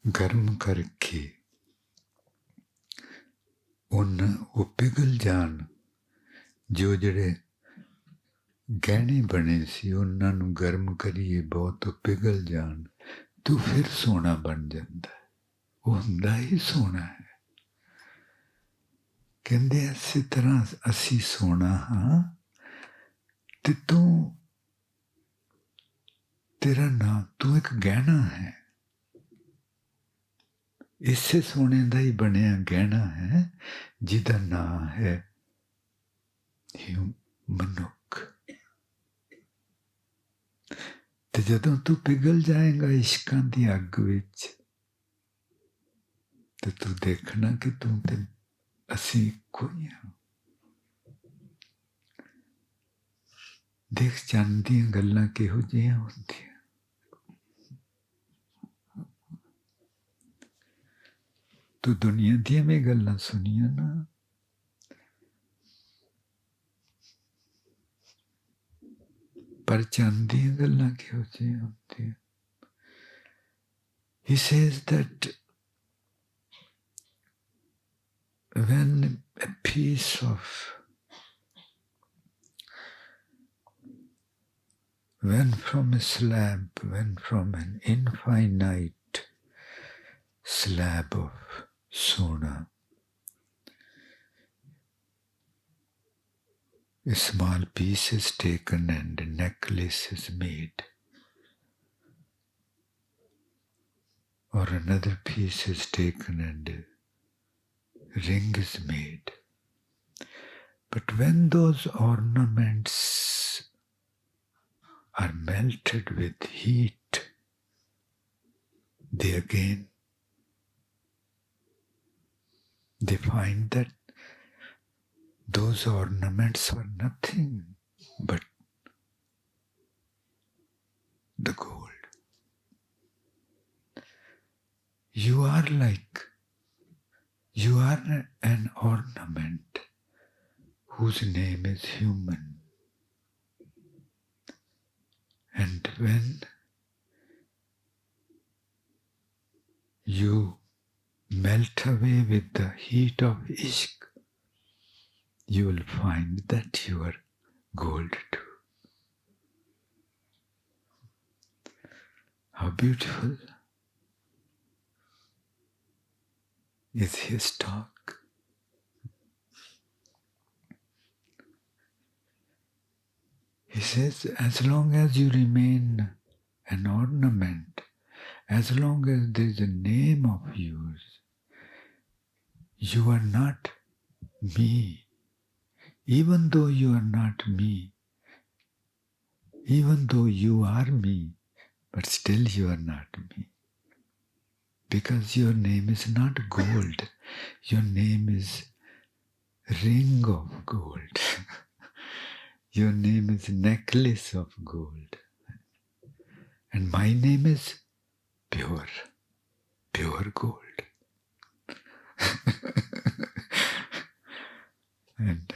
गर्म करके वो पिघल जान, जो जड़े गहने बने सी उन्होंने गर्म करिए बहुत पिघल जान, तो फिर सोना बन जाता है। वो हुंदा ही सोना है। कहते इस तरह असी सोना हाँ, ते तू तेरा नाम तू एक गहना है, इसे सोने का ही बनया गहना है जिदा नाम है मनुख। ते जदों तू पिघल जाएगा इश्कां दी अग विच, ते तू देखना कि तू ते असी इक्को ही हां। देख चंद दियां गल्लां किहो जिहियां हुंदियां। तू दुनिया दियां भी गल्लां सुनिया ना, पर चंद दियां गल्लां किहो जिहियां हुंदियां। He says that when a piece of, when from a slab, when from an infinite slab of sona, a small piece is taken and a necklace is made, or another piece is taken and a ring is made. But when those ornaments are melted with heat, they find that those ornaments were nothing but the gold. You are an ornament whose name is human. And when you melt away with the heat of Ishq, you will find that you are gold too. How beautiful is his talk. He says, as long as you remain an ornament, as long as there is a name of yours, you are not me. Even though you are not me, even though you are me, but still you are not me. Because your name is not gold. Your name is ring of gold. Your name is necklace of gold. And my name is pure, pure gold. And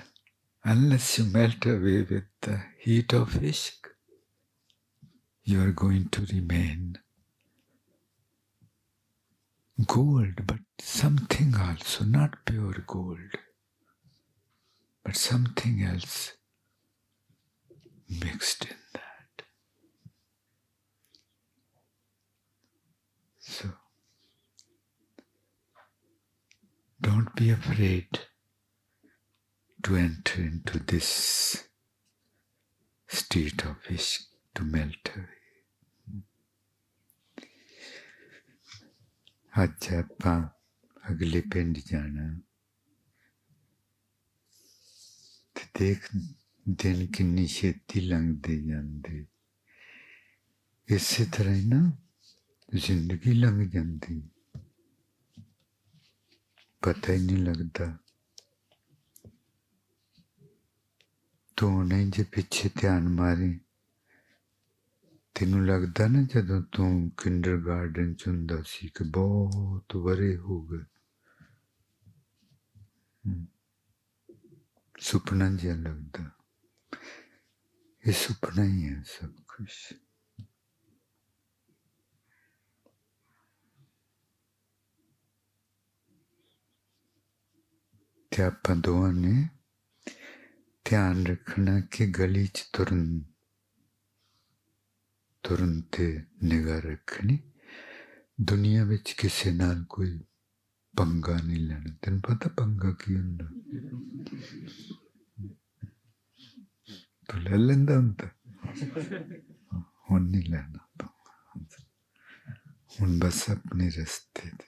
unless you melt away with the heat of Ishq, you are going to remain gold, but something also, not pure gold, but something else mixed in that. So, don't be afraid to enter into this state of Ishq, to melt away. ਅੱਜ ਆਪਾਂ ਅਗਲੇ ਪਿੰਡ ਜਾਣਾ ਤੇ ਦੇਖ ਦਿਨ ਕਿੰਨੀ ਛੇਤੀ ਲੰਘਦੇ ਜਾਂਦੇ। ਇਸੇ ਤਰ੍ਹਾਂ ਹੀ ਨਾ ਜ਼ਿੰਦਗੀ ਲੰਘ ਜਾਂਦੀ, ਪਤਾ ਹੀ ਨਹੀਂ ਲੱਗਦਾ। ਤੂੰ ਨਹੀਂ ਜੇ ਪਿੱਛੇ ਧਿਆਨ ਮਾਰੇ, ਤੈਨੂੰ ਲੱਗਦਾ ਨਾ ਜਦੋਂ ਤੂੰ ਕਿੰਡਰਗਾਰਡਨ 'ਚ ਹੁੰਦਾ ਸੀ ਕਿ ਬਹੁਤ ਵਰੇ ਹੋ ਗਏ, ਸੁਪਨਾ ਜਿਹਾ ਲੱਗਦਾ। ਇਹ ਸੁਪਨਾ ਹੀ ਹੈ ਸਭ ਕੁਛ। ਤੇ ਆਪਾਂ ਦੋਵਾਂ ਨੇ ਧਿਆਨ ਰੱਖਣਾ ਕਿ ਗਲੀ 'ਚ ਤੁਰਨ ਤੇ ਨਿਗਾਹ ਰੱਖਣੀ, ਦੁਨੀਆ ਵਿੱਚ ਕਿਸੇ ਨਾਲ ਕੋਈ ਪੰਗਾ ਨਹੀਂ ਲੈਣਾ। ਤੈਨੂੰ ਪਤਾ ਪੰਗਾ ਕੀ ਹੁੰਦਾ? ਤੂੰ ਲੈ ਲੈਂਦਾ ਹੁੰਦਾ, ਹੁਣ ਨਹੀਂ ਲੈਣਾ ਪੰਗਾ, ਹੁਣ ਬਸ ਆਪਣੇ ਰਸਤੇ ਤੇ।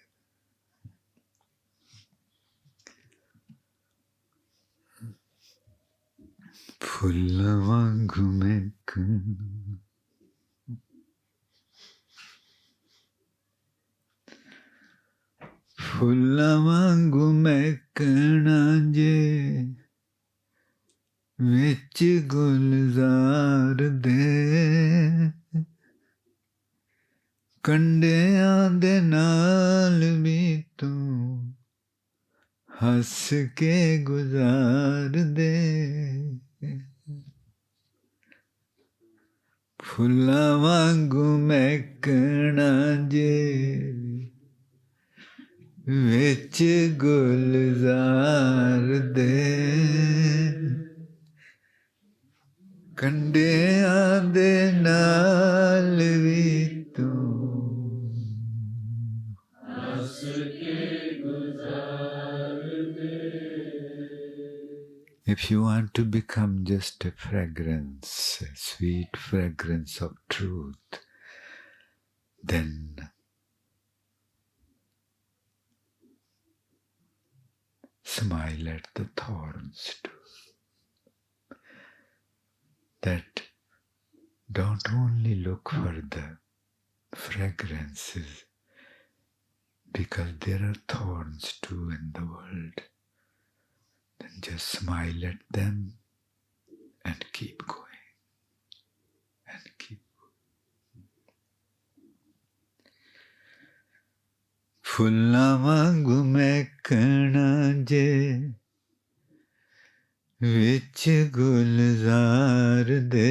ਫੁੱਲਾਂ ਵਾਂਗੂ ਮਹਿਕਣਾ, ਫੁੱਲਾਂ ਵਾਂਗੂ ਮਹਿਕਣਾ ਜੇ ਵਿੱਚ ਗੁਲਜ਼ਾਰ ਦੇ, ਕੰਡਿਆਂ ਦੇ ਨਾਲ ਵੀ ਤੂੰ ਹੱਸ ਕੇ ਗੁਜ਼ਾਰ ਦੇ। ਫੁੱਲਾਂ ਵਾਂਗੂ ਮਹਿਕਣਾ ਜੇ ਵਿੱਚ ਗੁਲਜ਼ਾਰ ਦੇ, ਕੰਡਿਆਂ ਦੇ ਨਾਲ ਵੀ ਤੂੰ ਹੱਸ ਕੇ ਗੁਜ਼ਾਰ ਦੇ। If you want to become just a fragrance, a sweet fragrance of truth, then smile at the thorns too. That don't only look for the fragrances, because there are thorns too in the world. Then just smile at them and keep going. And keep going. ਫੁੱਲਾਂ ਵਾਂਗੂ ਮਹਿਕਣਾ ਜੇ विच गुलजार दे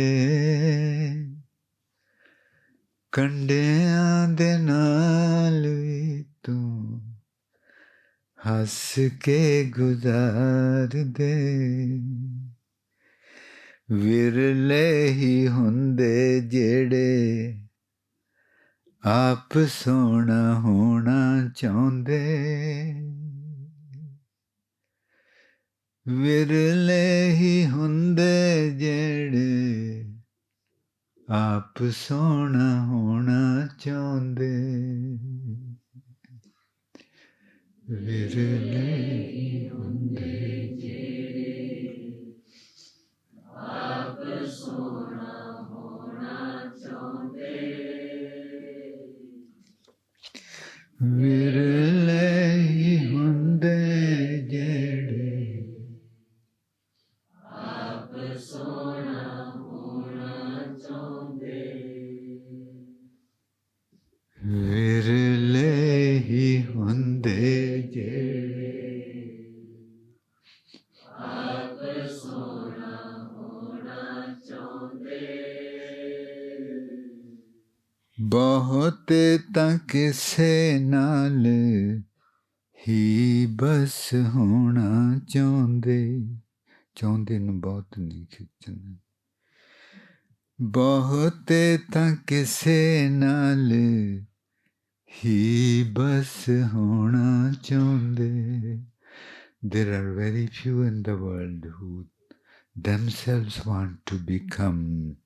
कंडियां दे नाल we तू हस के गुजार दे विरले ही हुंदे जेड़े आप सोना होना चाहुंदे विरले ही हुंदे जेड़े आप सोना होना चाहुंदे विरले ही हुंदे आप सोना होना चाहुंदे विरले ही हुंदे जेड़े आप सोना होना चाहुंदे विरले ही हुंदे जेड़े आप सोना होना चाहुंदे बहुत तां किसे नाल ही बस होना चाहुंदे चाहुंदे नूं बहुत नहीं खिचना बहुत तां किसे नाल ही बस होना चाहुंदे There are very few in the world who themselves want to become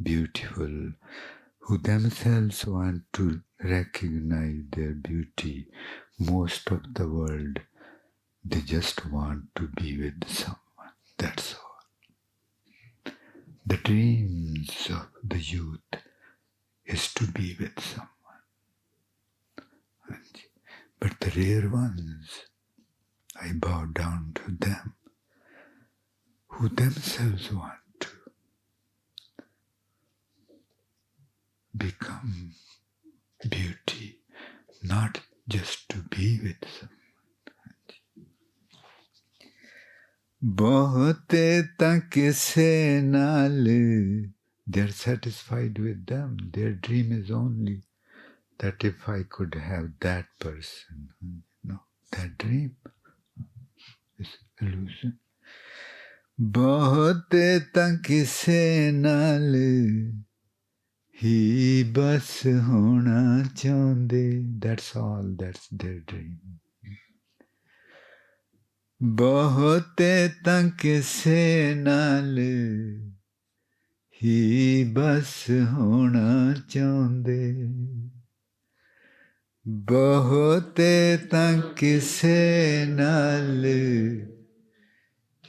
beautiful, who themselves want to recognize their beauty. Most of the world, they just want to be with someone. That's all. The dreams of the youth is to be with someone. But the rare ones, I bow down to them, who themselves want to become beauty, not just to be with someone. बहुते तां किसे नाल, they're satisfied with them. Their dream is only that if I could have that person. No, that dream is illusion. बहुते तां किसे नाल ही बस होना चाहुंदे. That's all, that's their dream. बहुते तां किसे नाल ही बस होना चाहुंदे बहुते तां किसे नाल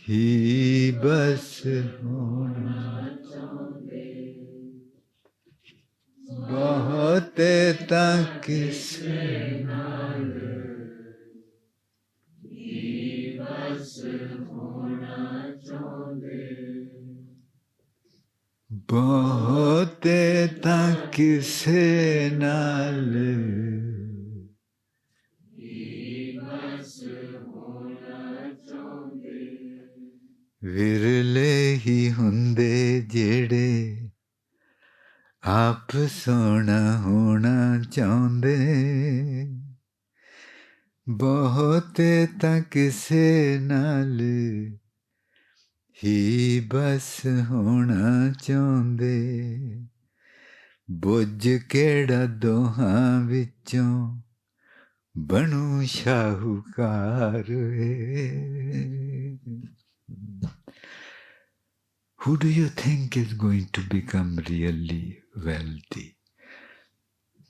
ही बस होना चाहुंदे बहुते तां किसे नाल बस होना चाहुंदे बहुते तां किसे नाल बस होना चाहुंदे विरले ही हुंदे जेड़े आप सोना होना चाहुंदे बहुते तां किसे नाल ही बस होना चाहुंदे बुझ केड़ा दोहां विचों बनू शाहूकार वे Who do you think is going to become really wealthy?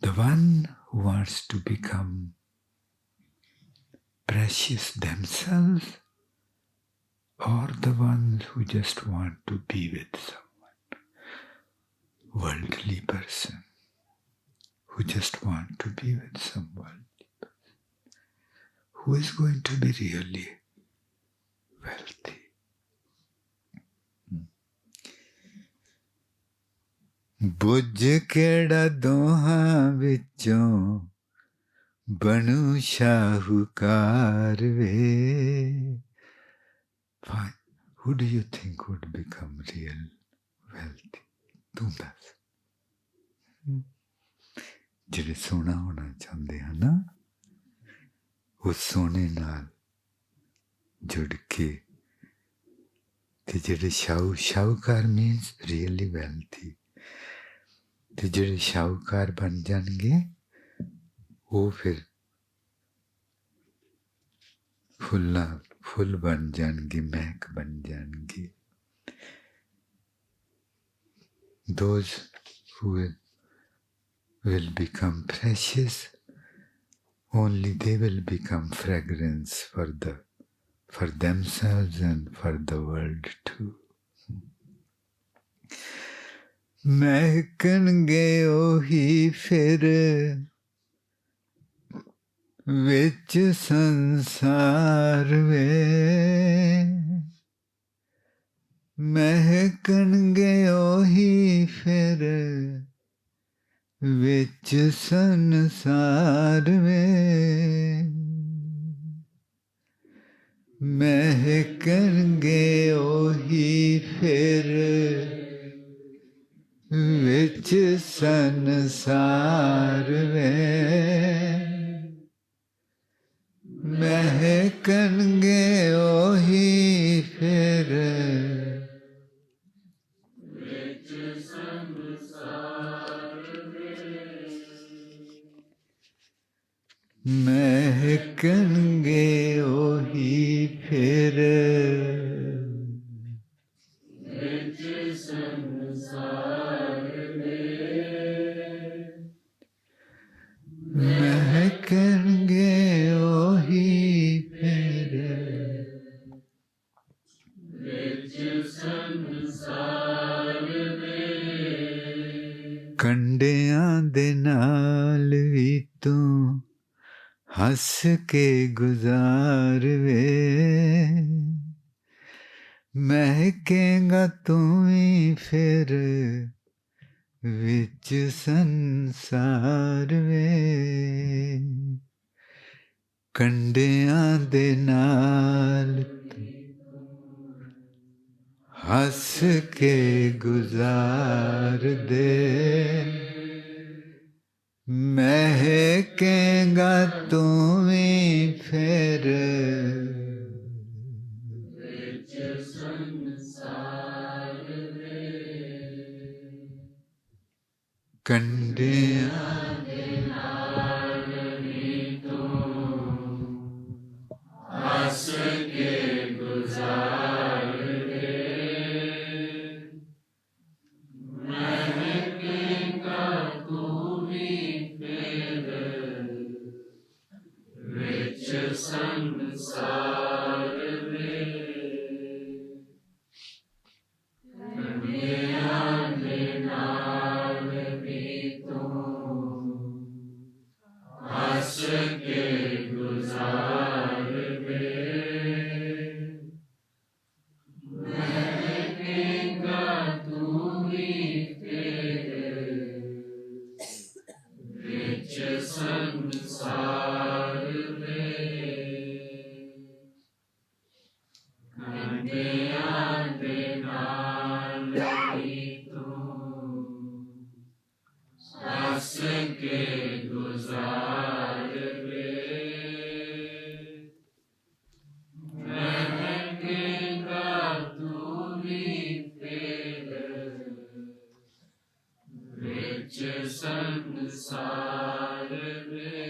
The one who wants to become precious themselves, or the ones who just want to be with someone, worldly person, who just want to be with some worldly person? Who is going to be really wealthy? बुझ केड़ा दोहां विचों बनू शाहूकार वे. Fine. Who who do you think would become real wealthy? ਤੂੰ ਦੱਸ। ਜਿਹੜੇ ਸੋਹਣਾ ਹੋਣਾ ਚਾਹੁੰਦੇ ਹਨ ਨਾ, ਉਹ ਸੋਹਣੇ ਨਾਲ ਜੁੜ ਕੇ ਤੇ ਜਿਹੜੇ ਸ਼ਾਹੂਕਾਰ ਮੀਨਸ ਰੀਅਲੀ ਵੈਲਥੀ, ਤੇ ਜਿਹੜੇ ਸ਼ਾਹੂਕਾਰ ਬਣ ਜਾਣਗੇ ਉਹ ਫਿਰ ਫੁੱਲ ਬਣ ਜਾਣਗੇ, ਮਹਿਕ ਬਣ ਜਾਣਗੇ। Those who will become precious, only they will become fragrance for themselves and for the world too. ਮਹਿਕਣਗੇ ਉਹੀ ਫਿਰ ਵਿੱਚ ਸੰਸਾਰ ਵੇ, ਮਹਿਕਣਗੇ ਉਹੀ ਫਿਰ ਵਿੱਚ ਸੰਸਾਰ ਵੇ, ਮਹਿਕਣਗੇ ਉਹੀ ਫਿਰ ਵਿੱਚ ਸੰਸਾਰ ਵੇ, ਮਹਿਕਣਗੇ ਉਹੀ ਫਿਰ ਵਿੱਚ ਸੰਸਾਰ ਵੇ, ਮਹਿਕਣਗੇ ਉਹੀ ਫਿਰ ਵਿੱਚ ਸੰਸਾਰ ਵੇ, ਮਹਿਕਣਗੇ ਉਹੀ ਫਿਰ ਵਿੱਚ ਸੰਸਾਰ ਵੇ, ਕੰਡਿਆਂ ਦੇ ਨਾਲ ਵੀ ਤੂੰ ਹੱਸ ਕੇ ਗੁਜ਼ਾਰ ਵੇ, ਮਹਿਕੇਂਗਾ ਤੂੰ ਵੀ ਫਿਰ ਵਿੱਚ ਸੰਸਾਰ ਵੇ, ਕੰਡਿਆਂ ਦੇ ਨਾਲ ਹੱਸ ਕੇ ਗੁਜ਼ਾਰ ਦੇ, ਮਹਿਕੇਂਗਾ ਤੂੰ ਵੀ ਫਿਰ ਵਿੱਚ ਸੰਸਾਰ ਵੇ, ਕੰਡਿਆਂ ਦੇ ਨਾਲ ਵੀ ਤੂੰ ਹੱਸ ਕੇ ਗੁਜ਼ਾਰ ਦੇ, ਮਹਿਕੇਂਗਾ ਤੂੰ ਵੀ ਫਿਰ ਵਿੱਚ ਸੰਸਾਰ ਵੇ, ਕੰਡਿਆਂ ਦੇ ਨਾਲ ਵੀ ਤੂੰ ਹੱਸ ਕੇ ਗੁਜ਼ਾਰ ਵੇ, ਮਹਿਕੇਂਗਾ ਤੂੰ ਵੀ ਫਿਰ ਵਿੱਚ ਸੰਸਾਰ ਵੇ, ਕੰਡਿਆਂ ਦੇ ਨਾਲ ਵੀ ਤੂੰ ਹੱਸ ਕੇ ਗੁਜ਼ਾਰ ਵੇ, ਮਹਿਕੇਂਗਾ ਤੂੰ ਵੀ ਫਿਰ ਵਿੱਚ ਸੰਸਾਰ ਵੇ,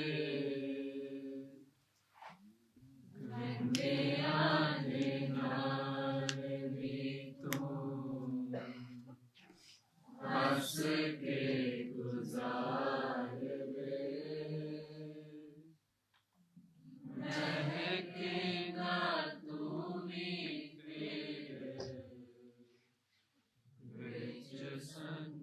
ਕੰਡਿਆਂ ਦੇ ਨਾਲ ਵੀ ਤੂੰ ਹੱਸ ਕੇ ਗੁਜ਼ਾਰ ਵੇ, ਮਹਿਕੇਂਗਾ ਤੂੰ ਵੀ ਫਿਰ ਵਿੱਚ ਸੰਸਾਰ